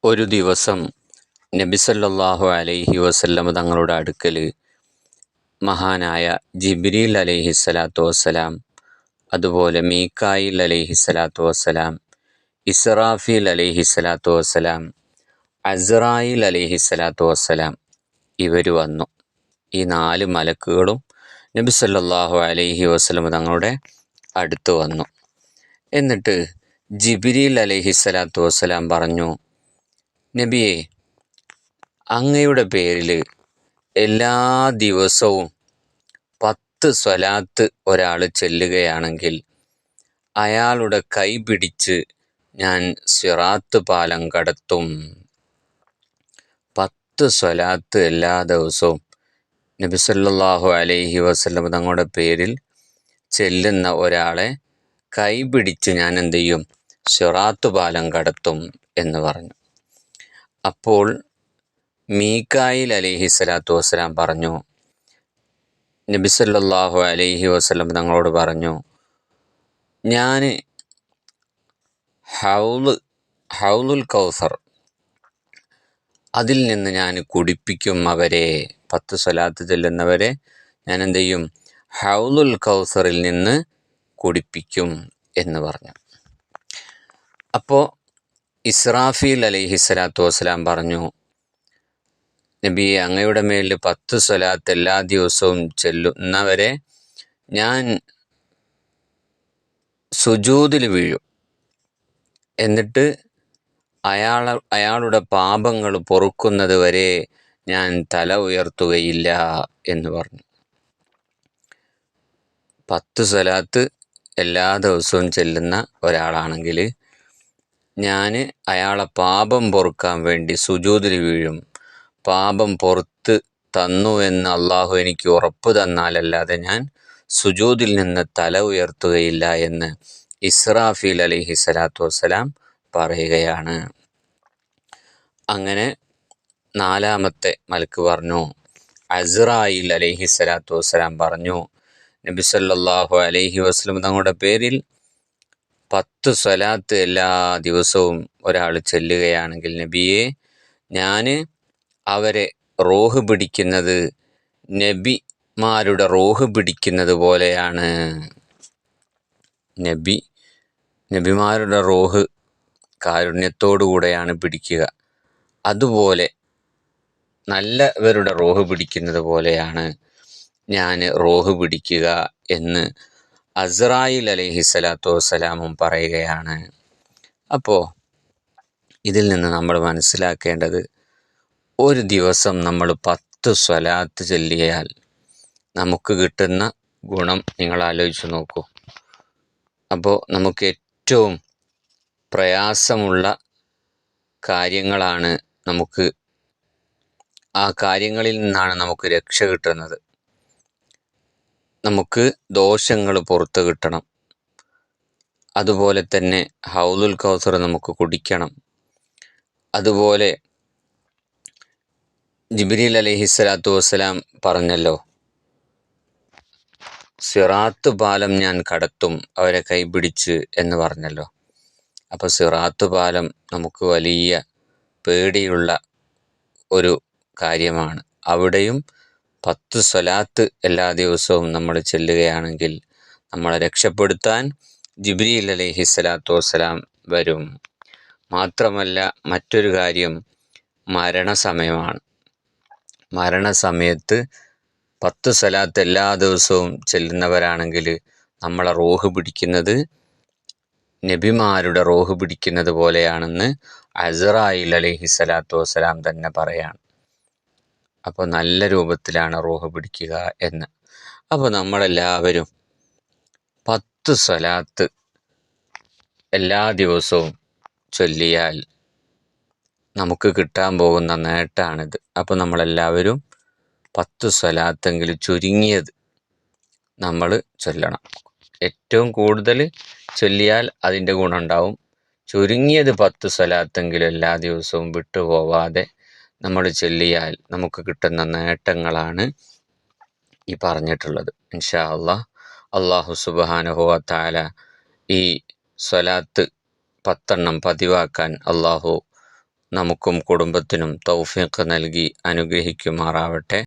ഒരു ദിവസം നബി സല്ലല്ലാഹു അലൈഹി വസല്ലം തങ്ങളുടെ അടുക്കൽ മഹാനായ ജിബ്രീൽ അലൈഹിസ്സലാത്തു വസ്സലാം, അതുപോലെ മീകായിൽ അലൈഹിസ്സലാത്തു വസ്സലാം, ഇസ്രാഫീൽ അലൈഹിസ്സലാത്തു വസ്സലാം, അസ്റായിൽ അലൈഹിസ്സലാത്തു വസ്സലാം ഇവർ വന്നു. ഈ 4 മലക്കുകളും നബി സല്ലല്ലാഹു അലൈഹി വസല്ലം തങ്ങളുടെ അടുത്ത് വന്നു. എന്നിട്ട് ജിബ്രീൽ അലൈഹിസ്സലാത്തു വസ്സലാം പറഞ്ഞു, നബിയെ, അങ്ങയുടെ പേരിൽ എല്ലാ ദിവസവും 10 സ്വലാത്ത് ഒരാൾ ചെല്ലുകയാണെങ്കിൽ അയാളുടെ കൈ പിടിച്ച് ഞാൻ സിറാത്ത് പാലം കടത്തും. 10 സ്വലാത്ത് എല്ലാ ദിവസവും നബി സല്ലല്ലാഹു അലൈഹി വസല്ലം തങ്ങളുടെ പേരിൽ ചെല്ലുന്ന ഒരാളെ കൈ പിടിച്ച് ഞാൻ എന്ത് ചെയ്യും? സിറാത്ത് പാലം കടത്തും എന്ന് പറഞ്ഞു. അപ്പോൾ മീകായിൽ അലൈഹിസ്സലാത്തു വസ്സലാം പറഞ്ഞു, നബി സല്ലല്ലാഹു അലൈഹി വസല്ലം തങ്ങളോട് പറഞ്ഞു, ഞാൻ ഹൗലുൽ കൗസർ അതിൽ നിന്ന് ഞാൻ കുടിപ്പിക്കും അവരെ. 10 സ്വലാത്ത് ചെല്ലുന്നവരെ ഞാൻ എന്ത് ചെയ്യും? ഹൗലുൽ കൗസറിൽ നിന്ന് കുടിപ്പിക്കും എന്ന് പറഞ്ഞു. അപ്പോൾ ഇസ്രാഫീൽ അലൈഹിസ്സലാത്തു വസ്സലാം പറഞ്ഞു, നബിയെ, അങ്ങയുടെ മേൽ 10 സ്വലാത്ത് എല്ലാ ദിവസവും ചെല്ലുന്നവരെ ഞാൻ സുജൂദിൽ വീഴും. എന്നിട്ട് അയാളുടെ പാപങ്ങൾ പൊറുക്കുന്നത് വരെ ഞാൻ തല ഉയർത്തുകയില്ല എന്ന് പറഞ്ഞു. 10 സ്വലാത്ത് എല്ലാ ദിവസവും ചെല്ലുന്ന ഒരാളാണെങ്കിൽ ഞാൻ അയാളെ പാപം പൊറുക്കാൻ വേണ്ടി സുജൂദിൽ വീഴും. പാപം പുറത്ത് തന്നു എന്ന് അള്ളാഹു എനിക്ക് ഉറപ്പ് തന്നാലല്ലാതെ ഞാൻ സുജൂദിൽ നിന്ന് തല ഉയർത്തുകയില്ല എന്ന് ഇസ്രാഫീൽ അലൈഹിസ്സലാത്തു വസ്സലാം പറയുകയാണ്. അങ്ങനെ 4-മത്തെ മലക്ക് പറഞ്ഞു, അസ്റായിൽ അലൈഹിസ്സലാത്തു വസ്സലാം പറഞ്ഞു, നബി സല്ലല്ലാഹു അലൈഹി വസല്ലം തങ്ങളുടെ പേരിൽ 10 സ്വലാത്ത് എല്ലാ ദിവസവും ഒരാൾ ചെല്ലുകയാണെങ്കിൽ നബിയെ, ഞാൻ അവരെ റൂഹ് പിടിക്കുന്നത് നബിമാരുടെ റൂഹ് പിടിക്കുന്നത് പോലെയാണ്. നബിമാരുടെ റൂഹ് കാരുണ്യത്തോടുകൂടെയാണ് പിടിക്കുക. അതുപോലെ നല്ലവരുടെ റൂഹ് പിടിക്കുന്നത് പോലെയാണ് ഞാൻ റൂഹ് പിടിക്കുക എന്ന് അസ്റായിൽ അലൈഹിസ്സലാത്തു വസ്സലാമും പറയുകയാണ്. അപ്പോൾ ഇതിൽ നിന്ന് നമ്മൾ മനസ്സിലാക്കേണ്ടത്, ഒരു ദിവസം നമ്മൾ 10 സ്വലാത്ത് ചൊല്ലിയാൽ നമുക്ക് കിട്ടുന്ന ഗുണം നിങ്ങൾ ആലോചിച്ച് നോക്കൂ. അപ്പോൾ നമുക്ക് ഏറ്റവും പ്രയാസമുള്ള കാര്യങ്ങളാണ് ആ കാര്യങ്ങളിൽ നിന്നാണ് നമുക്ക് രക്ഷ കിട്ടുന്നത്. നമുക്ക് ദോഷങ്ങൾ പുറത്ത് കിട്ടണം. അതുപോലെ തന്നെ ഹൗലുൽ കൗസർ നമുക്ക് കുടിക്കണം. അതുപോലെ ജിബ്രീൽ അലൈഹിസ്സലാത്തു വസ്സലാം പറഞ്ഞല്ലോ, സിറാത്ത് പാലം ഞാൻ കടത്തും അവരെ കൈപിടിച്ച് എന്ന് പറഞ്ഞല്ലോ. അപ്പോൾ സിറാത്ത് പാലം നമുക്ക് വലിയ പേടിയുള്ള ഒരു കാര്യമാണ്. അവിടെയും 10 സ്വലാത്ത് എല്ലാ ദിവസവും നമ്മൾ ചെല്ലുകയാണെങ്കിൽ നമ്മളെ രക്ഷപ്പെടുത്താൻ ജിബ്രീൽ അലൈഹിസ്സലാത്തു വസ്സലാം വരും. മാത്രമല്ല, മറ്റൊരു കാര്യം മരണസമയമാണ്. മരണസമയത്ത് 10 സ്വലാത്ത് എല്ലാ ദിവസവും ചെല്ലുന്നവരാണെങ്കിൽ നമ്മളെ റൂഹ് പിടിക്കുന്നത് നബിമാരുടെ റൂഹ് പിടിക്കുന്നത് പോലെയാണെന്ന് അസ്റായിൽ അലൈഹിസ്സലാത്തു വസ്സലാം തന്നെ പറയാണ്. അപ്പോൾ നല്ല രൂപത്തിലാണ് റൂഹ് പിടിക്കുക എന്ന്. അപ്പോൾ നമ്മളെല്ലാവരും 10 സ്വലാത്ത് എല്ലാ ദിവസവും ചൊല്ലിയാൽ നമുക്ക് കിട്ടാൻ പോകുന്ന നേട്ടമാണിത്. അപ്പോൾ നമ്മളെല്ലാവരും 10 സ്വലാത്തെങ്കിലും ചുരുങ്ങിയത് നമ്മൾ ചൊല്ലണം. ഏറ്റവും കൂടുതൽ ചൊല്ലിയാൽ അതിൻ്റെ ഗുണമുണ്ടാവും. ചുരുങ്ങിയത് 10 സ്വലാത്തെങ്കിലും എല്ലാ ദിവസവും വിട്ടുപോവാതെ നമ്മൾ ചൊല്ലിയാൽ നമുക്ക് കിട്ടുന്ന നേട്ടങ്ങളാണ് ഈ പറഞ്ഞിട്ടുള്ളത്. ഇൻഷാ അല്ലാഹ് അല്ലാഹു സുബ്ഹാനഹു വ തആല ഈ സ്വലാത്ത് 10 പതിവാക്കാൻ അല്ലാഹു നമുക്കും കുടുംബത്തിനും തൗഫീഖ് നൽകി അനുഗ്രഹിക്കുമാറാവട്ടെ.